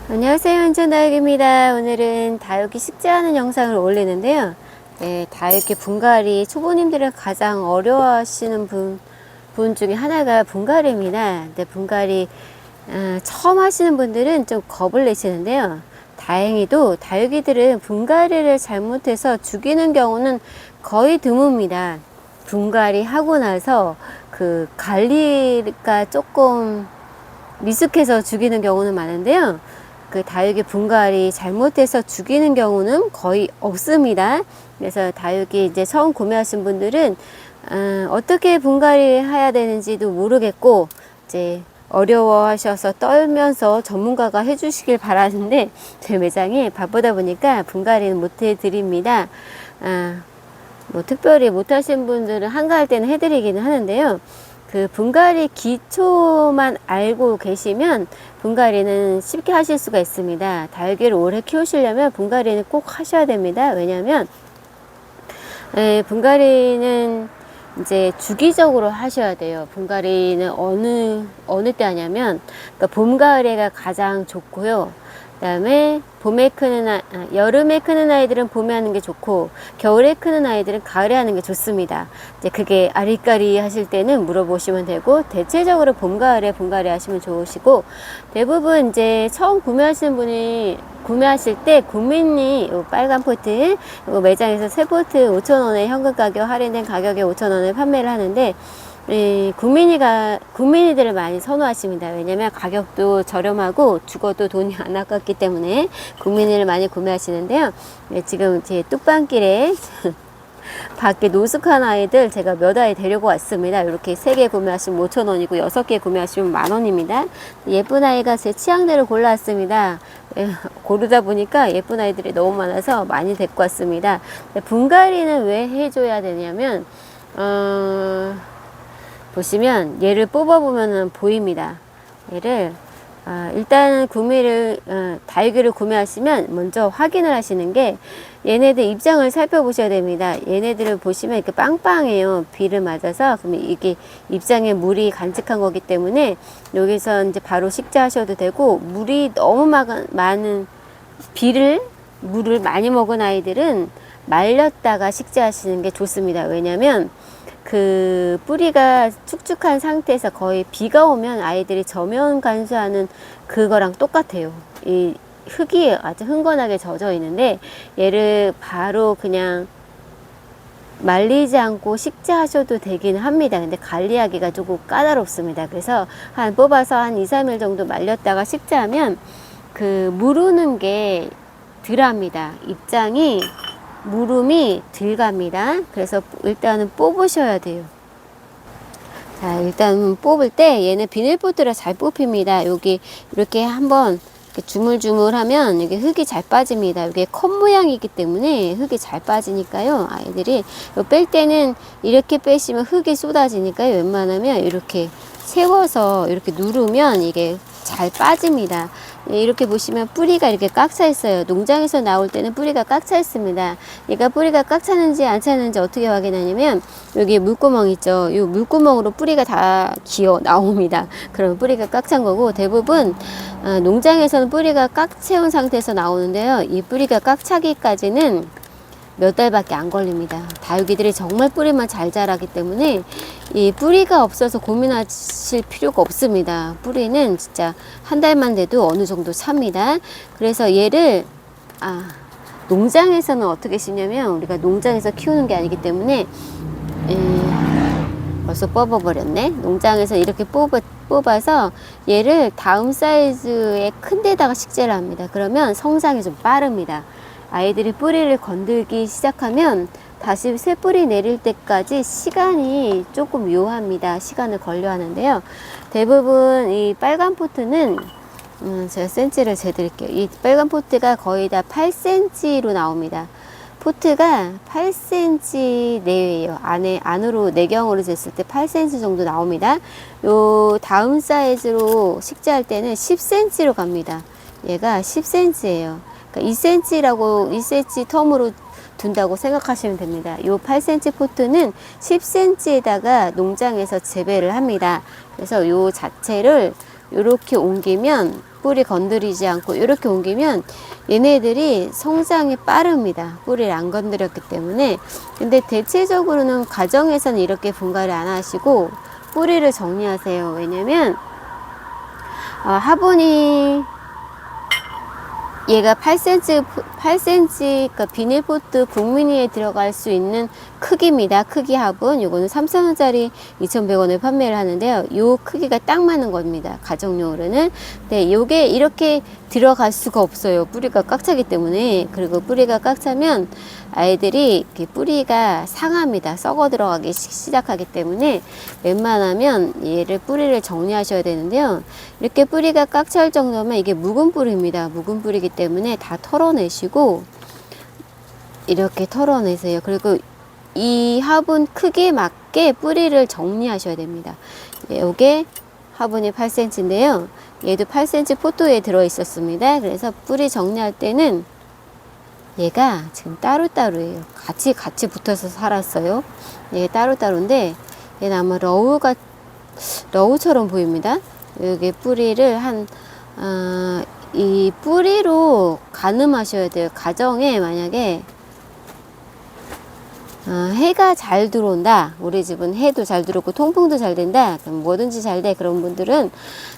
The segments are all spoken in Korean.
안녕하세요, 현천다육입니다. 오늘은 다육이 식재하는 영상을 올리는데요. 네, 다육이 분갈이 초보님들은 가장 어려워하시는 분 중에 하나가 분갈이입니다. 근데 분갈이 처음 하시는 분들은 좀 겁을 내시는데요. 다행히도 다육이들은 분갈이를 잘못해서 죽이는 경우는 거의 드뭅니다. 분갈이 하고 나서 그 관리가 조금 미숙해서 죽이는 경우는 많은데요. 그 다육이 분갈이 잘못해서 죽이는 경우는 거의 없습니다. 그래서 다육이 이제 처음 구매하신 분들은 어떻게 분갈이 해야 되는지도 모르겠고 이제 어려워하셔서 떨면서 전문가가 해주시길 바라는데 제 매장이 바쁘다 보니까 분갈이는 못 해드립니다. 뭐 특별히 못하신 분들은 한가할 때는 해드리기는 하는데요. 그 분갈이 기초만 알고 계시면 분갈이는 쉽게 하실 수가 있습니다. 다육이를 오래 키우시려면 분갈이는 꼭 하셔야 됩니다. 왜냐하면 분갈이는 이제 주기적으로 하셔야 돼요. 분갈이는 어느 때 하냐면 그러니까 봄, 가을에가 가장 좋고요. 그다음에 여름에 크는 아이들은 봄에 하는 게 좋고 겨울에 크는 아이들은 가을에 하는 게 좋습니다. 이제 그게 아리까리 하실 때는 물어보시면 되고 대체적으로 봄, 가을에 분갈이 하시면 좋으시고 대부분 이제 처음 구매하시는 분이 구매하실 때 국민이 빨간 포트 매장에서 세 포트 5,000원에 현금 가격 할인된 가격에 5,000원에 판매를 하는데 국민이들을 많이 선호하십니다. 왜냐면 가격도 저렴하고 죽어도 돈이 안 아깝기 때문에 국민이를 많이 구매하시는데요. 지금 제 뚝방길에 밖에 노숙한 아이들 제가 몇 아이 데리고 왔습니다. 이렇게 3개 구매하시면 5,000원이고 6개 구매하시면 만원입니다. 예쁜 아이가 제 취향대로 골라왔습니다. 고르다 보니까 예쁜 아이들이 너무 많아서 많이 데리고 왔습니다. 분갈이는 왜 해줘야 되냐면 보시면 얘를 뽑아보면 보입니다. 얘를 일단 다육이를 구매하시면 먼저 확인을 하시는 게 얘네들 입장을 살펴보셔야 됩니다. 얘네들을 보시면 이렇게 빵빵해요. 비를 맞아서. 그러면 이게 입장에 물이 간직한 거기 때문에 여기서 이제 바로 식재하셔도 되고 물이 너무 많은 물을 많이 먹은 아이들은 말렸다가 식재하시는 게 좋습니다. 왜냐면 그 뿌리가 축축한 상태에서 거의 비가 오면 아이들이 저면 간수하는 그거랑 똑같아요. 이 흙이 아주 흥건하게 젖어 있는데 얘를 바로 그냥 말리지 않고 식재하셔도 되긴 합니다. 근데 관리하기가 조금 까다롭습니다. 그래서 뽑아서 한 2, 3일 정도 말렸다가 식재하면 그 무르는 게 덜합니다. 무름이 덜 갑니다. 그래서 일단은 뽑으셔야 돼요. 자, 일단 뽑을 때 얘는 비닐포트라 잘 뽑힙니다. 여기 이렇게 한번 주물주물하면 여기 흙이 잘 빠집니다. 이게 컵 모양이기 때문에 흙이 잘 빠지니까요. 아이들이 뺄 때는 이렇게 빼시면 흙이 쏟아지니까요. 웬만하면 이렇게 세워서 이렇게 누르면 이게 잘 빠집니다. 이렇게 보시면 뿌리가 이렇게 꽉 차 있어요. 농장에서 나올 때는 뿌리가 꽉 차 있습니다. 얘가 뿌리가 꽉 차는지 안 차는지 어떻게 확인하냐면 여기 물구멍 있죠. 이 물구멍으로 뿌리가 다 기어 나옵니다. 그러면 뿌리가 꽉 찬 거고 대부분 농장에서는 뿌리가 꽉 채운 상태에서 나오는데요. 이 뿌리가 꽉 차기까지는 몇 달밖에 안 걸립니다. 다육이들이 정말 뿌리만 잘 자라기 때문에 이 뿌리가 없어서 고민하실 필요가 없습니다. 뿌리는 진짜 한 달만 돼도 어느 정도 찹니다. 그래서 얘를 농장에서는 어떻게 심냐면 우리가 농장에서 키우는 게 아니기 때문에 벌써 뽑아버렸네. 농장에서 이렇게 뽑아서 얘를 다음 사이즈의 큰 데다가 식재를 합니다. 그러면 성장이 좀 빠릅니다. 아이들이 뿌리를 건들기 시작하면 다시 새 뿌리 내릴 때까지 시간이 조금 요합니다. 시간을 걸려 하는데요. 대부분 이 빨간 포트는 제가 센치를 재드릴게요. 이 빨간 포트가 거의 다 8cm로 나옵니다. 포트가 8cm 내외예요. 안으로 내경으로 쟀을 때 8cm 정도 나옵니다. 요 다음 사이즈로 식재할 때는 10cm로 갑니다. 얘가 10cm예요. 2cm 텀으로 둔다고 생각하시면 됩니다. 요 8cm 포트는 10cm에다가 농장에서 재배를 합니다. 그래서 요 자체를 이렇게 옮기면 뿌리 건드리지 않고 이렇게 옮기면 얘네들이 성장이 빠릅니다. 뿌리를 안 건드렸기 때문에. 근데 대체적으로는 가정에서는 이렇게 분갈이 안 하시고 뿌리를 정리하세요. 왜냐면 화분이 얘가 8cm, 그러니까 비닐포트 국민이에 들어갈 수 있는 크기입니다. 크기 화분. 요거는 3,000원짜리 2,100원에 판매를 하는데요. 요 크기가 딱 맞는 겁니다. 가정용으로는. 네, 요게 이렇게 들어갈 수가 없어요. 뿌리가 꽉 차기 때문에. 그리고 뿌리가 꽉 차면 아이들이 이렇게 뿌리가 상합니다. 썩어 들어가기 시작하기 때문에 웬만하면 얘를 뿌리를 정리하셔야 되는데요. 이렇게 뿌리가 꽉 찰 정도면 이게 묵은 뿌리입니다. 묵은 뿌리이기 때문에 다 털어내시고 이렇게 털어내세요. 그리고 이 화분 크기에 맞게 뿌리를 정리하셔야 됩니다. 요게 화분이 8cm인데요. 얘도 8cm 포토에 들어 있었습니다. 그래서 뿌리 정리할 때는 얘가 지금 따로따로예요. 같이 붙어서 살았어요. 얘 따로따로인데 얘는 아마 러우처럼 보입니다. 여기 뿌리를 이 뿌리로 가늠하셔야 돼요. 가정에 만약에 해가 잘 들어온다. 우리 집은 해도 잘 들어오고 통풍도 잘 된다. 그럼 뭐든지 잘 돼. 그런 분들은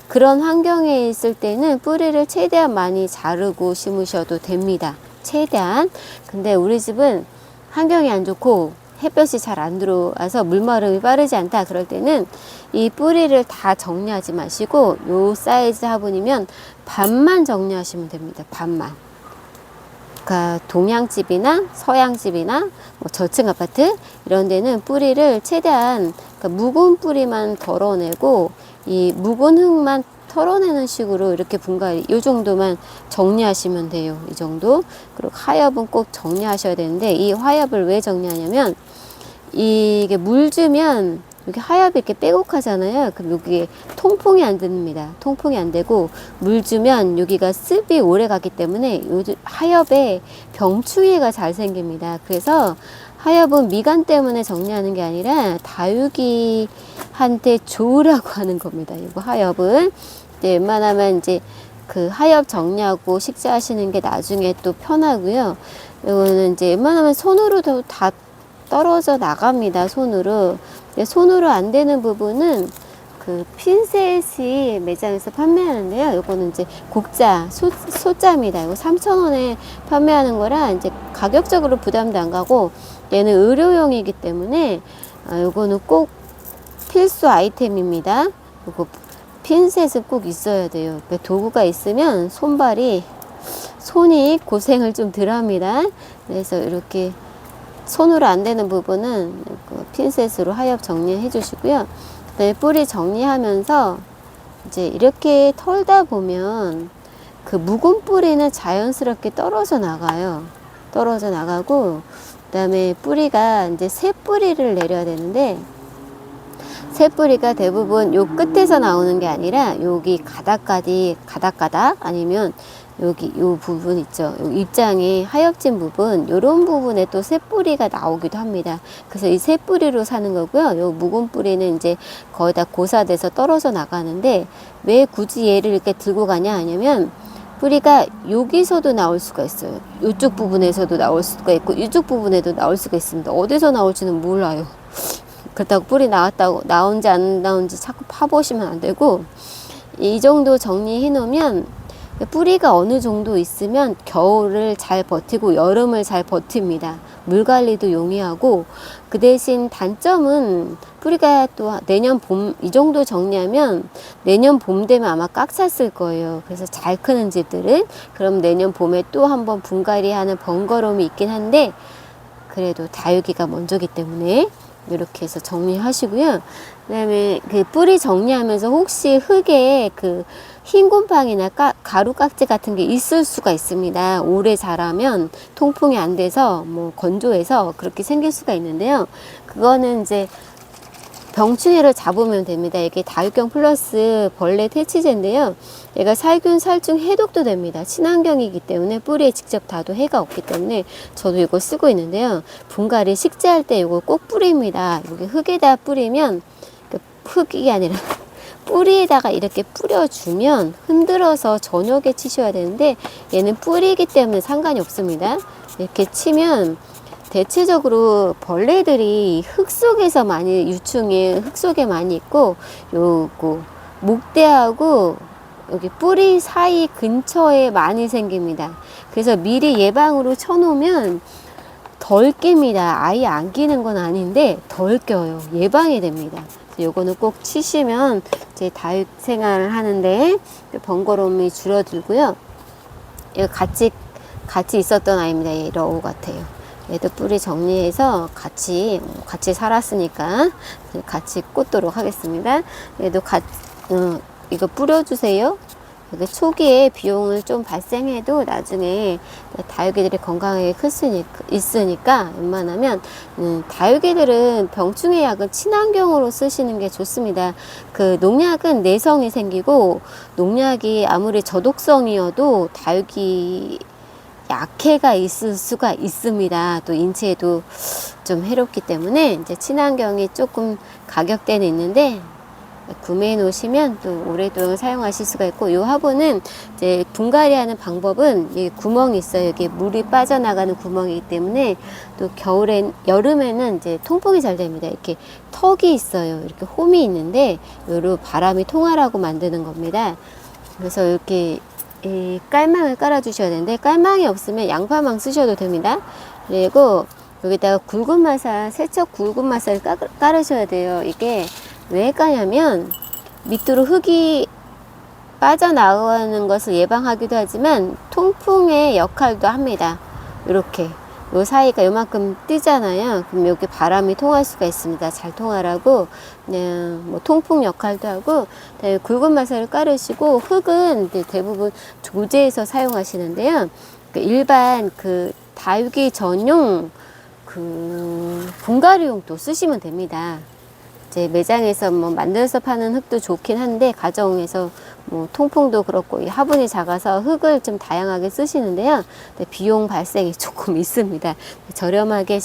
그런 환경에 있을 때는 뿌리를 최대한 많이 자르고 심으셔도 됩니다. 최대한. 근데 우리 집은 환경이 안 좋고 햇볕이 잘 안 들어와서 물마름이 빠르지 않다. 그럴 때는 이 뿌리를 다 정리하지 마시고 요 사이즈 화분이면 반만 정리하시면 됩니다. 반만. 그러니까 동양집이나 서양집이나 뭐 저층 아파트 이런 데는 뿌리를 최대한 그러니까 묵은 뿌리만 덜어내고 이 묵은 흙만 털어내는 식으로 이렇게 분갈이 이 정도만 정리하시면 돼요. 이 정도. 그리고 하엽은 꼭 정리하셔야 되는데 이 하엽을 왜 정리하냐면 이게 물 주면 여기 하엽이 이렇게 빼곡하잖아요. 그럼 여기에 통풍이 안 됩니다. 통풍이 안 되고 물 주면 여기가 습이 오래 가기 때문에 요즘 하엽에 병충해가 잘 생깁니다. 그래서 하엽은 미간 때문에 정리하는 게 아니라 다육이한테 좋으라고 하는 겁니다. 이거 하엽은 이제 웬만하면 이제 그 하엽 정리하고 식재하시는 게 나중에 또 편하고요. 이거는 이제 웬만하면 손으로도 다 떨어져 나갑니다. 손으로. 손으로 안 되는 부분은 그 핀셋이 매장에서 판매하는데요. 요거는 이제 곡자, 소자입니다. 이거 3,000원에 판매하는 거라 이제 가격적으로 부담도 안 가고 얘는 의료용이기 때문에 요거는 꼭 필수 아이템입니다. 요거 핀셋은 꼭 있어야 돼요. 그러니까 도구가 있으면 손이 고생을 좀 덜 합니다. 그래서 이렇게 손으로 안 되는 부분은 핀셋으로 하엽 정리해 주시고요. 그다음에 뿌리 정리하면서 이제 이렇게 털다 보면 그 묵은 뿌리는 자연스럽게 떨어져 나가요. 떨어져 나가고 그다음에 뿌리가 이제 새 뿌리를 내려야 되는데 새 뿌리가 대부분 요 끝에서 나오는 게 아니라 여기 가닥가닥 아니면 여기 요 부분 있죠. 요 입장에 하엽진 부분, 요런 부분에 또 새 뿌리가 나오기도 합니다. 그래서 이 새 뿌리로 사는 거고요. 요 묵은 뿌리는 이제 거의 다 고사돼서 떨어져 나가는데 왜 굳이 얘를 이렇게 들고 가냐 하냐면 뿌리가 여기서도 나올 수가 있어요. 이쪽 부분에서도 나올 수가 있고 이쪽 부분에도 나올 수가 있습니다. 어디서 나올지는 몰라요. 그렇다고 뿌리 나온지 안 나온지 자꾸 파보시면 안 되고 이 정도 정리해 놓으면 뿌리가 어느 정도 있으면 겨울을 잘 버티고 여름을 잘 버팁니다. 물 관리도 용이하고 그 대신 단점은 뿌리가 또 내년 봄 이 정도 정리하면 내년 봄 되면 아마 꽉 찼을 거예요. 그래서 잘 크는 집들은 그럼 내년 봄에 또 한번 분갈이하는 번거로움이 있긴 한데 그래도 다육이가 먼저기 때문에 이렇게 해서 정리하시고요. 그 다음에 그 뿌리 정리하면서 혹시 흙에 그 흰 곰팡이나 가루 깍지 같은 게 있을 수가 있습니다. 오래 자라면 통풍이 안 돼서 뭐 건조해서 그렇게 생길 수가 있는데요. 그거는 이제 병충해를 잡으면 됩니다. 이게 다육경 플러스 벌레 퇴치제인데요. 얘가 살균, 살충, 해독도 됩니다. 친환경이기 때문에 뿌리에 직접 닿아도 해가 없기 때문에 저도 이거 쓰고 있는데요. 분갈이 식재할 때 이거 꼭 뿌립니다. 여기 흙에다 뿌리면 흙이 아니라 뿌리에다가 이렇게 뿌려주면 흔들어서 저녁에 치셔야 되는데 얘는 뿌리이기 때문에 상관이 없습니다. 이렇게 치면 대체적으로 벌레들이 흙 속에서 많이 유충이 흙 속에 많이 있고 요거 목대하고 여기 뿌리 사이 근처에 많이 생깁니다. 그래서 미리 예방으로 쳐놓으면 덜 낍니다. 아예 안 끼는 건 아닌데 덜 껴요. 예방이 됩니다. 요거는 꼭 치시면 이제 다육 생활을 하는데 번거로움이 줄어들고요. 이거 같이 있었던 아이입니다. 얘 러우 같아요. 얘도 뿌리 정리해서 같이 살았으니까 같이 꽂도록 하겠습니다. 얘도 이거 뿌려주세요. 이게 초기에 비용을 좀 발생해도 나중에 다육이들이 건강하게 클 수 있으니까 웬만하면 다육이들은 병충해 약은 친환경으로 쓰시는 게 좋습니다. 그 농약은 내성이 생기고 농약이 아무리 저독성이어도 다육이 약해가 있을 수가 있습니다. 또 인체에도 좀 해롭기 때문에 이제 친환경이 조금 가격대는 있는데 구매해 놓으시면 또 오랫동안 사용하실 수가 있고, 요 화분은 이제 분갈이 하는 방법은 이 구멍이 있어요. 여기 물이 빠져나가는 구멍이기 때문에 또 여름에는 이제 통풍이 잘 됩니다. 이렇게 턱이 있어요. 이렇게 홈이 있는데 요로 바람이 통하라고 만드는 겁니다. 그래서 이렇게 이 깔망을 깔아 주셔야 되는데, 깔망이 없으면 양파망 쓰셔도 됩니다. 그리고 여기다가 굵은 마살, 세척 굵은 마살을 깔으셔야 돼요. 이게 왜 까냐면 밑으로 흙이 빠져나가는 것을 예방하기도 하지만 통풍의 역할도 합니다. 이렇게 요 사이가 요만큼 뜨잖아요. 그럼 여기 바람이 통할 수가 있습니다. 잘 통하라고 그냥 뭐 통풍 역할도 하고, 굵은 마살을 깔으시고, 흙은 대부분 조제해서 사용하시는데요. 일반 그 다육이 전용 그 분갈이용도 쓰시면 됩니다. 이제 매장에서 뭐 만들어서 파는 흙도 좋긴 한데, 가정에서 뭐 통풍도 그렇고 이 화분이 작아서 흙을 좀 다양하게 쓰시는데요. 비용 발생이 조금 있습니다. 저렴하게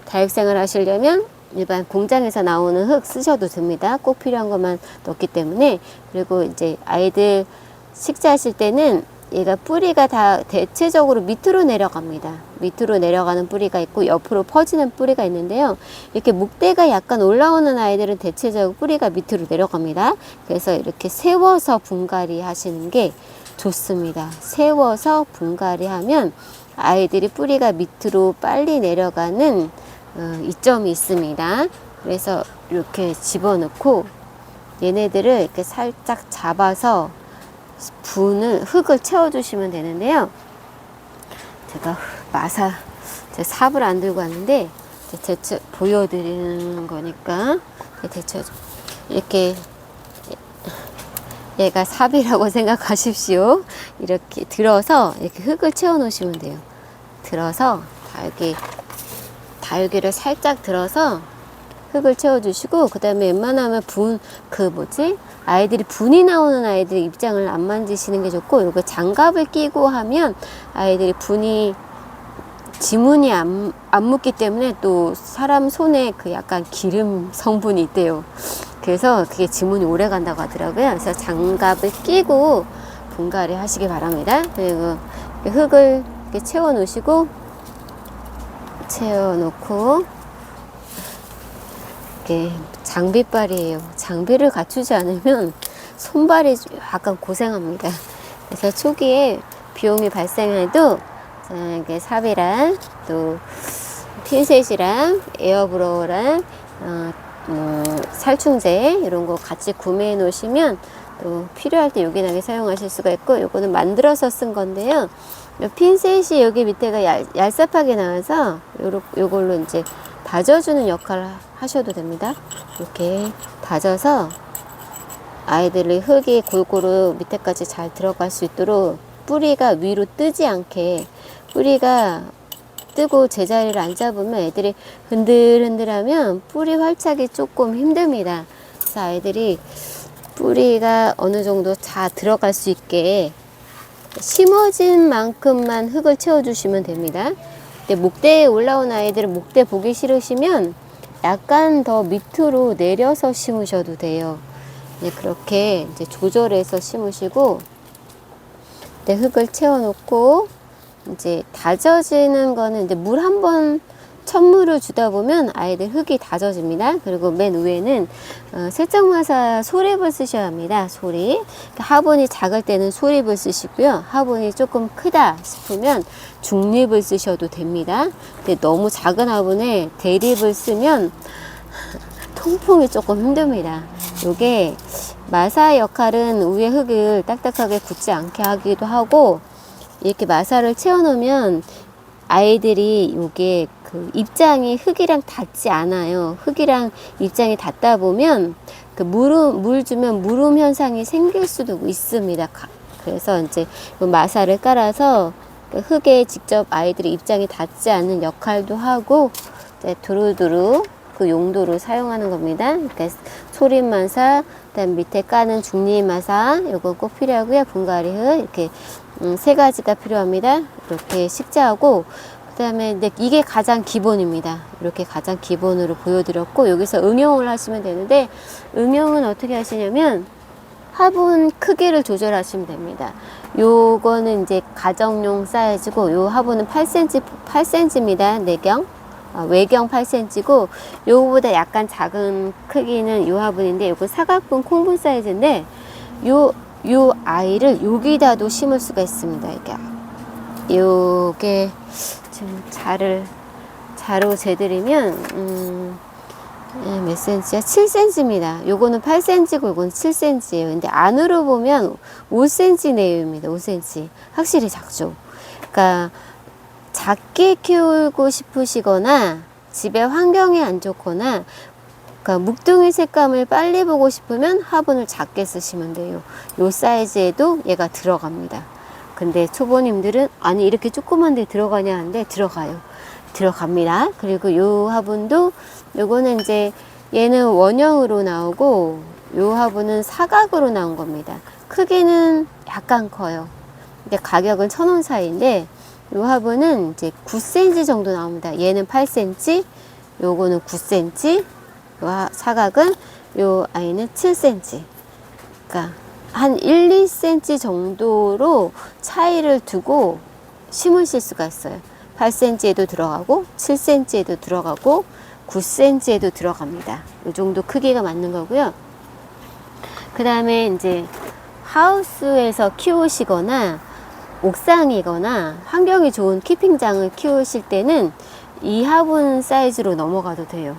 다육생활 하시려면 일반 공장에서 나오는 흙 쓰셔도 됩니다. 꼭 필요한 것만 넣기 때문에. 그리고 이제 아이들 식재하실 때는 얘가 뿌리가 다 대체적으로 밑으로 내려갑니다. 밑으로 내려가는 뿌리가 있고 옆으로 퍼지는 뿌리가 있는데요. 이렇게 목대가 약간 올라오는 아이들은 대체적으로 뿌리가 밑으로 내려갑니다. 그래서 이렇게 세워서 분갈이 하시는 게 좋습니다. 세워서 분갈이 하면 아이들이 뿌리가 밑으로 빨리 내려가는 이점이 있습니다. 그래서 이렇게 집어넣고 얘네들을 이렇게 살짝 잡아서 흙을 채워주시면 되는데요. 제가 제 삽을 안 들고 왔는데 대체 보여드리는 거니까 대체 이렇게, 얘가 삽이라고 생각하십시오. 이렇게 들어서 이렇게 흙을 채워 놓으시면 돼요. 들어서 다육이를 살짝 들어서 흙을 채워주시고, 그 다음에 웬만하면 아이들이 분이 나오는 아이들 입장을 안 만지시는 게 좋고, 이거 장갑을 끼고 하면 아이들이 지문이 안 묻기 때문에 또 사람 손에 그 약간 기름 성분이 있대요. 그래서 그게 지문이 오래 간다고 하더라고요. 그래서 장갑을 끼고 분갈이 하시기 바랍니다. 그리고 흙을 이렇게 채워 놓으시고, 장비빨이에요. 장비를 갖추지 않으면 손발이 약간 고생합니다. 그래서 초기에 비용이 발생해도 이렇게 삽이랑 또 핀셋이랑 에어브로어랑 살충제 이런 거 같이 구매해 놓으시면 또 필요할 때 요긴하게 사용하실 수가 있고, 요거는 만들어서 쓴 건데요. 요 핀셋이 여기 밑에가 얄삽하게 나와서 요걸로 이제 다져주는 역할을 하셔도 됩니다. 이렇게 다져서 아이들의 흙이 골고루 밑에까지 잘 들어갈 수 있도록, 뿌리가 위로 뜨지 않게, 뿌리가 뜨고 제자리를 안 잡으면 애들이 흔들흔들하면 뿌리 활착이 조금 힘듭니다. 그래서 아이들이 뿌리가 어느 정도 다 들어갈 수 있게 심어진 만큼만 흙을 채워주시면 됩니다. 목대에 올라온 아이들은 목대 보기 싫으시면 약간 더 밑으로 내려서 심으셔도 돼요. 네, 그렇게 이제 조절해서 심으시고, 네, 흙을 채워놓고, 이제 다져지는 거는 이제 물 한 번 천물을 주다 보면 아이들 흙이 다져집니다. 그리고 맨 위에는 세척마사 소립을 쓰셔야 합니다. 소립. 화분이 작을 때는 소립을 쓰시고요. 화분이 조금 크다 싶으면 중립을 쓰셔도 됩니다. 근데 너무 작은 화분에 대립을 쓰면 통풍이 조금 힘듭니다. 요게 마사 역할은 위에 흙을 딱딱하게 굳지 않게 하기도 하고, 이렇게 마사를 채워 놓으면 아이들이 요게 그 입장이 흙이랑 닿지 않아요. 흙이랑 입장이 닿다 보면 그 물 주면 무름 현상이 생길 수도 있습니다. 그래서 이제 마사를 깔아서 그 흙에 직접 아이들의 입장이 닿지 않는 역할도 하고, 이제 두루두루 그 용도로 사용하는 겁니다. 그러니까 소립마사, 그다음 밑에 까는 중립마사, 요거 꼭 필요하고요. 분갈이 흙 이렇게 세 가지가 필요합니다. 이렇게 식재하고, 그 다음에 이게 가장 기본입니다. 이렇게 가장 기본으로 보여드렸고, 여기서 응용을 하시면 되는데, 응용은 어떻게 하시냐면 화분 크기를 조절하시면 됩니다. 요거는 이제 가정용 사이즈고, 요 화분은 8cm입니다. 내경. 외경 8cm고, 요거보다 약간 작은 크기는 요 화분인데, 요거 사각분 콩분 사이즈인데, 요 아이를 여기다도 심을 수가 있습니다. 요게 지금 자로 재드리면 몇 cm야? 7cm입니다. 요거는 8cm고 요거는 7cm예요. 근데 안으로 보면 5cm 내외입니다. 5cm. 확실히 작죠. 그러니까 작게 키우고 싶으시거나 집에 환경이 안 좋거나, 그러니까 묵둥이 색감을 빨리 보고 싶으면 화분을 작게 쓰시면 돼요. 요 사이즈에도 얘가 들어갑니다. 근데 초보님들은 아니 이렇게 조그만 데 들어가냐 하는데 들어갑니다. 그리고 요 화분도 요거는 이제 얘는 원형으로 나오고, 요 화분은 사각으로 나온 겁니다. 크기는 약간 커요. 근데 가격은 1,000원 사이인데, 요 화분은 이제 9cm 정도 나옵니다. 얘는 8cm, 요거는 9cm, 요 사각은 요 아이는 7cm. 그러니까 한 1, 2cm 정도로 차이를 두고 심으실 수가 있어요. 8cm에도 들어가고 7cm에도 들어가고 9cm에도 들어갑니다. 이 정도 크기가 맞는 거고요. 그 다음에 이제 하우스에서 키우시거나 옥상이거나 환경이 좋은 키핑장을 키우실 때는 이 화분 사이즈로 넘어가도 돼요.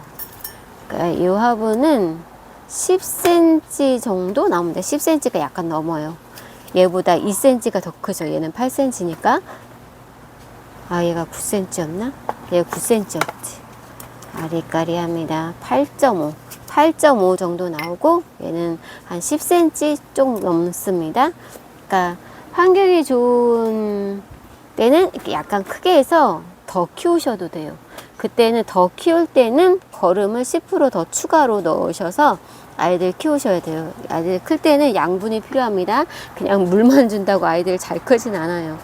그러니까 이 화분은 10cm 정도 나옵니다. 10cm가 약간 넘어요. 얘보다 2cm가 더 크죠. 얘는 8cm니까. 아, 얘가 9cm였나? 얘가 9cm였지. 아리까리합니다. 8.5 정도 나오고, 얘는 한 10cm 좀 넘습니다. 그러니까 환경이 좋은 때는 이렇게 약간 크게 해서 더 키우셔도 돼요. 그때는 더 키울 때는 거름을 10% 더 추가로 넣으셔서 아이들 키우셔야 돼요. 아이들 클 때는 양분이 필요합니다. 그냥 물만 준다고 아이들 잘 크진 않아요.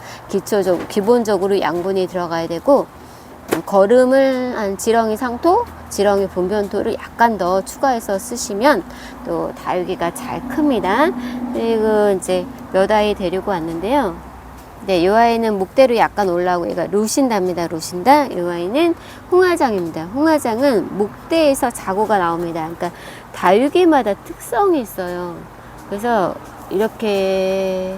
기본적으로 양분이 들어가야 되고, 거름을 한 지렁이 상토, 지렁이 분변토를 약간 더 추가해서 쓰시면 또 다육이가 잘 큽니다. 그리고 이제 몇 아이 데리고 왔는데요. 네, 이 아이는 목대로 약간 올라오고 얘가 루신다입니다. 루신다. 이 아이는 홍화장입니다. 홍화장은 목대에서 자고가 나옵니다. 그러니까 다육이마다 특성이 있어요. 그래서 이렇게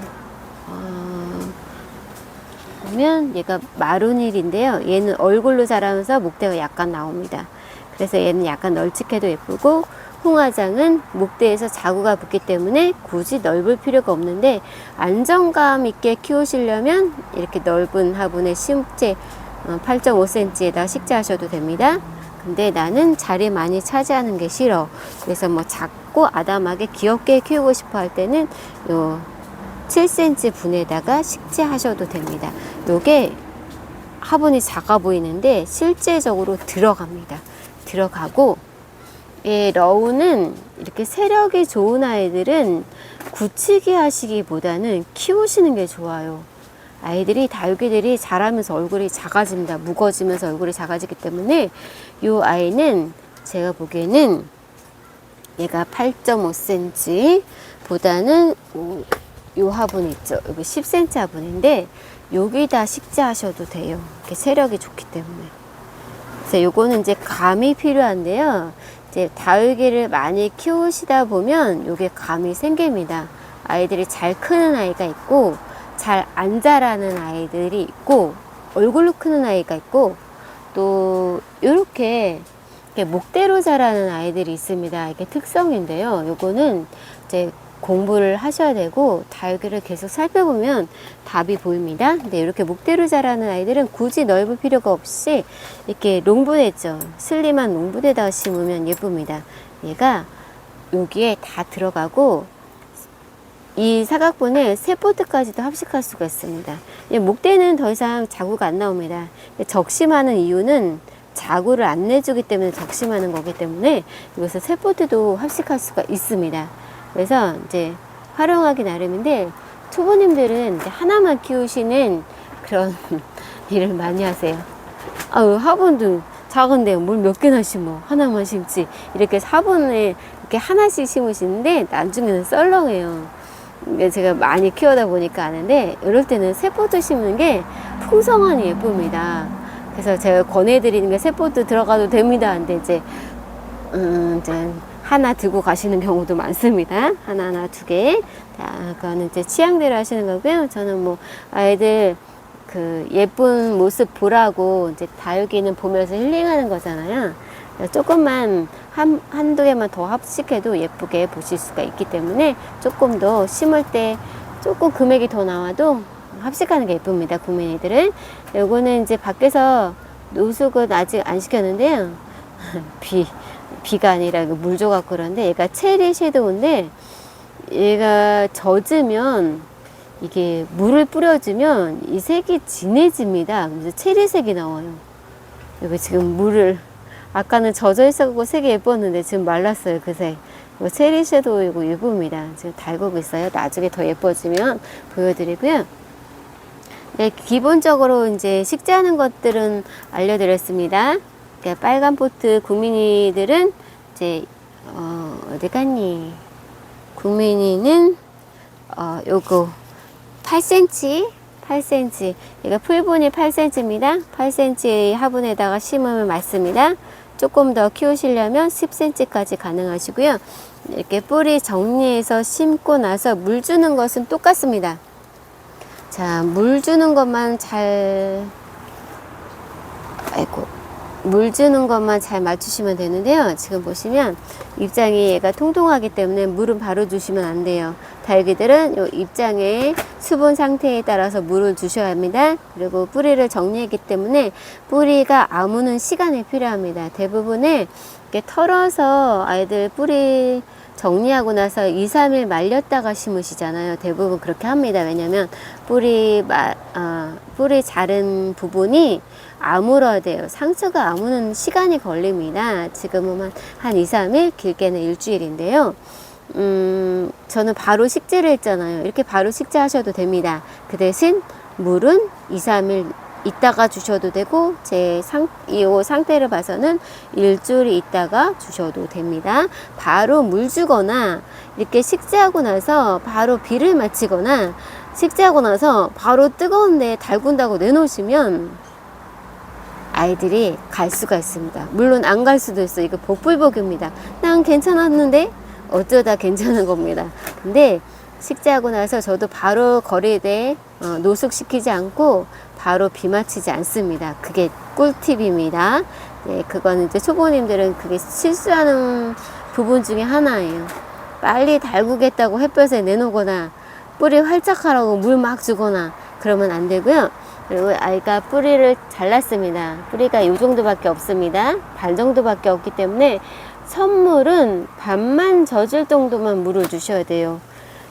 보면 얘가 마룬일인데요. 얘는 얼굴로 자라면서 목대가 약간 나옵니다. 그래서 얘는 약간 널찍해도 예쁘고, 홍화장은 목대에서 자구가 붙기 때문에 굳이 넓을 필요가 없는데, 안정감 있게 키우시려면 이렇게 넓은 화분에 식재 8.5cm에다 식재하셔도 됩니다. 근데 나는 자리 많이 차지하는 게 싫어. 그래서 뭐 작고 아담하게 귀엽게 키우고 싶어 할 때는 요 7cm 분에다가 식재하셔도 됩니다. 요게 화분이 작아 보이는데 실제적으로 들어갑니다. 들어가고, 예, 러우는 이렇게 세력이 좋은 아이들은 굳히기 하시기보다는 키우시는 게 좋아요. 다육이들이 자라면서 얼굴이 작아집니다. 무거워지면서 얼굴이 작아지기 때문에 이 아이는 제가 보기에는 얘가 8.5cm 보다는 요 화분 있죠. 여기 10cm 화분인데 여기다 식재하셔도 돼요. 이렇게 세력이 좋기 때문에. 그래서 요거는 이제 감이 필요한데요. 이제 다육이를 많이 키우시다 보면 요게 감이 생깁니다. 아이들이 잘 크는 아이가 있고 잘 안 자라는 아이들이 있고 얼굴로 크는 아이가 있고 또 요렇게 목대로 자라는 아이들이 있습니다. 이게 특성인데요. 요거는 이제 공부를 하셔야 되고 다육이를 계속 살펴보면 답이 보입니다. 근데 이렇게 목대로 자라는 아이들은 굳이 넓을 필요가 없이 이렇게 롱분했죠. 슬림한 롱분에다가 심으면 예쁩니다. 얘가 여기에 다 들어가고 이 사각분을 3포트까지도 합식할 수가 있습니다. 목대는 더 이상 자구가 안 나옵니다. 적심하는 이유는 자구를 안 내주기 때문에 적심하는 거기 때문에 이것을 3포트도 합식할 수가 있습니다. 그래서 이제 활용하기 나름인데 초보님들은 이제 하나만 키우시는 그런 일을 많이 하세요. 화분도 작은데 뭘 몇 개나 심어 하나만 심지 이렇게 화분에 이렇게 하나씩 심으시는데 나중에는 썰렁해요. 제가 많이 키우다 보니까 아는데 이럴 때는 3포트 심는 게 풍성하니 예쁩니다. 그래서 제가 권해드리는 게 3포트 들어가도 됩니다. 근데 이제 하나 들고 가시는 경우도 많습니다. 하나, 2개. 자, 그거는 이제 취향대로 하시는 거고요. 저는 뭐 아이들 그 예쁜 모습 보라고 이제 다육이는 보면서 힐링하는 거잖아요. 조금만 한두 개만 더 합식해도 예쁘게 보실 수가 있기 때문에 조금 더 심을 때 조금 금액이 더 나와도 합식하는 게 예쁩니다. 국민이들은. 요거는 이제 밖에서 노숙은 아직 안 시켰는데요. 비가 아니라 물 줘갖고 그런데 얘가 체리 섀도우인데 얘가 젖으면 이게 물을 뿌려주면 이 색이 진해집니다. 그래서 체리색이 나와요. 여기 지금 물을 아까는 젖어 있어갖고 색이 예뻤는데 지금 말랐어요. 그 색. 체리 섀도우 이거 예쁩니다. 지금 달구고 있어요. 나중에 더 예뻐지면 보여드리고요. 네, 기본적으로 이제 식재하는 것들은 알려드렸습니다. 그러니까 빨간 포트 국민이들은 이제 어디 갔니? 국민이는 요거 8cm 얘가 풀분이 8cm입니다. 8cm 화분에다가 심으면 맞습니다. 조금 더 키우시려면 10cm까지 가능하시고요. 이렇게 뿌리 정리해서 심고 나서 물 주는 것은 똑같습니다. 자, 물 주는 것만 물 주는 것만 잘 맞추시면 되는데요. 지금 보시면 입장이 얘가 통통하기 때문에 물은 바로 주시면 안 돼요. 다육이들은 이 입장의 수분 상태에 따라서 물을 주셔야 합니다. 그리고 뿌리를 정리했기 때문에 뿌리가 아무는 시간이 필요합니다. 대부분은 이렇게 털어서 아이들 뿌리 정리하고 나서 2, 3일 말렸다가 심으시잖아요. 대부분 그렇게 합니다. 왜냐면 뿌리 자른 부분이 아물어야 돼요. 상처가 아무는 시간이 걸립니다. 지금은 한 2, 3일, 길게는 일주일인데요. 저는 바로 식재를 했잖아요. 이렇게 바로 식재하셔도 됩니다. 그 대신 물은 2, 3일 있다가 주셔도 되고 이 상태를 봐서는 일주일 있다가 주셔도 됩니다. 바로 물 주거나 이렇게 식재하고 나서 바로 비를 맞히거나 식재하고 나서 바로 뜨거운데 달군다고 내놓으시면 아이들이 갈 수가 있습니다. 물론 안 갈 수도 있어요. 이거 복불복입니다. 난 괜찮았는데 어쩌다 괜찮은 겁니다. 근데 식재하고 나서 저도 바로 거리대 노숙시키지 않고 바로 비 맞히지 않습니다. 그게 꿀팁입니다. 네, 그거는 이제 초보님들은 그게 실수하는 부분 중에 하나예요. 빨리 달구겠다고 햇볕에 내놓거나 뿌리 활짝 하라고 물 막 주거나 그러면 안 되고요. 그리고 아이가 뿌리를 잘랐습니다. 뿌리가 이 정도밖에 없습니다. 반 정도밖에 없기 때문에 선물은 반만 젖을 정도만 물을 주셔야 돼요.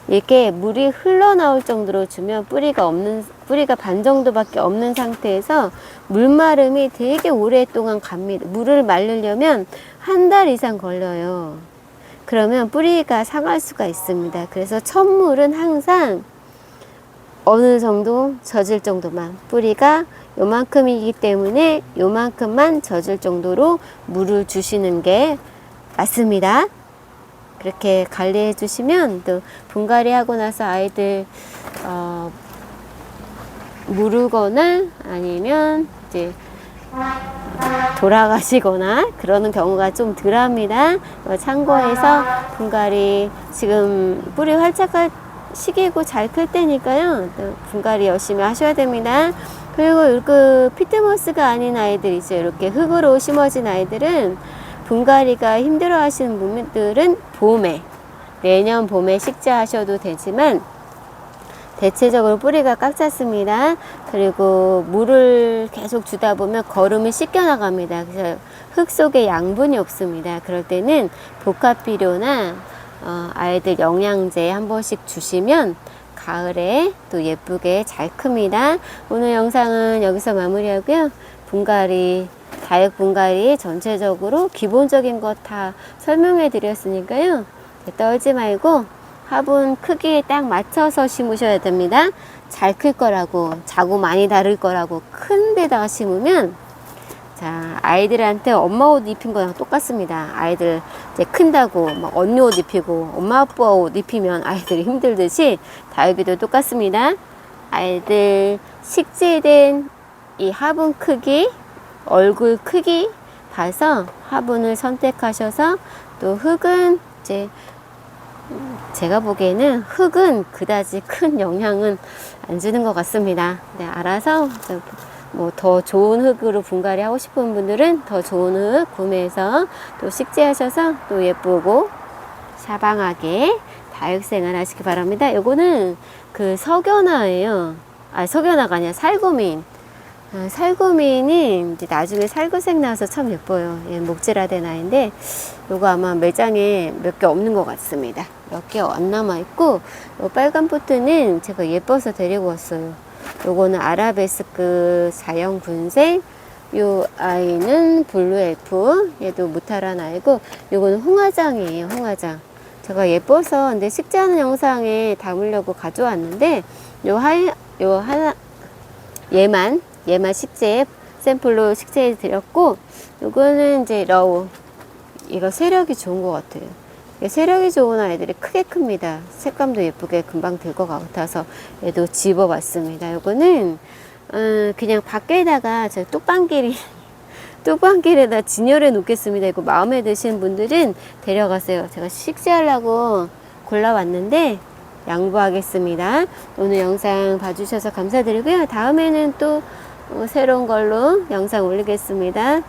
이렇게 물이 흘러나올 정도로 주면 뿌리가 반 정도밖에 없는 상태에서 물마름이 되게 오랫동안 갑니다. 물을 말리려면 한 달 이상 걸려요. 그러면 뿌리가 상할 수가 있습니다. 그래서 첫물은 항상 어느 정도 젖을 정도만, 뿌리가 요만큼이기 때문에 요만큼만 젖을 정도로 물을 주시는 게 맞습니다. 그렇게 관리해 주시면 또 분갈이 하고 나서 아이들 무르거나 아니면 이제 돌아가시거나 그러는 경우가 좀 덜합니다. 참고해서 분갈이 지금 뿌리 활착할 시기고 잘 클 때니까요. 또 분갈이 열심히 하셔야 됩니다. 그리고 이렇게 피트모스가 아닌 아이들이죠. 이렇게 흙으로 심어진 아이들은 분갈이가 힘들어 하시는 분들은 봄에, 내년 봄에 식재하셔도 되지만 대체적으로 뿌리가 꽉 찼습니다. 그리고 물을 계속 주다 보면 거름이 씻겨 나갑니다. 그래서 흙 속에 양분이 없습니다. 그럴 때는 복합비료나 아이들 영양제 한 번씩 주시면 가을에 또 예쁘게 잘 큽니다. 오늘 영상은 여기서 마무리하고요. 분갈이, 다육 분갈이 전체적으로 기본적인 것 다 설명해 드렸으니까요. 떨지 말고 화분 크기에 딱 맞춰서 심으셔야 됩니다. 잘 클 거라고, 자구 많이 다를 거라고 큰 데다가 심으면, 자, 아이들한테 엄마 옷 입힌 거랑 똑같습니다. 아이들 이제 큰다고 막 언니 옷 입히고 엄마 아빠 옷 입히면 아이들이 힘들듯이 다육이도 똑같습니다. 아이들 식재된 이 화분 크기, 얼굴 크기 봐서 화분을 선택하셔서, 또 흙은 이제 제가 보기에는 흙은 그다지 큰 영향은 안 주는 것 같습니다. 네, 알아서 뭐 더 좋은 흙으로 분갈이 하고 싶은 분들은 더 좋은 흙 구매해서 또 식재하셔서 또 예쁘고 샤방하게 다육생활 하시기 바랍니다. 요거는 그 석연화예요. 석연화가 아니라 살구민. 살구민이 이제 나중에 살구색 나와서 참 예뻐요. 예, 목질화된 아이인데 요거 아마 매장에 몇 개 없는 것 같습니다. 몇 개 안 남아 있고, 요 빨간 포트는 제가 예뻐서 데리고 왔어요. 요거는 아라베스크 자연 군색, 요 아이는 블루 엘프, 얘도 무탈한 아이고, 요거는 홍화장이에요. 홍화장. 제가 예뻐서 근데 식재하는 영상에 담으려고 가져왔는데 얘만 식재 샘플로 식재해 드렸고, 요거는 이제 러우, 이거 세력이 좋은 것 같아요. 세력이 좋은 아이들이 크게 큽니다. 색감도 예쁘게 금방 들 것 같아서 얘도 집어봤습니다. 요거는 그냥 밖에다가 저 뚝방길에다 진열해 놓겠습니다. 이거 마음에 드시는 분들은 데려가세요. 제가 식재하려고 골라왔는데 양보하겠습니다. 오늘 영상 봐주셔서 감사드리고요. 다음에는 또 새로운 걸로 영상 올리겠습니다.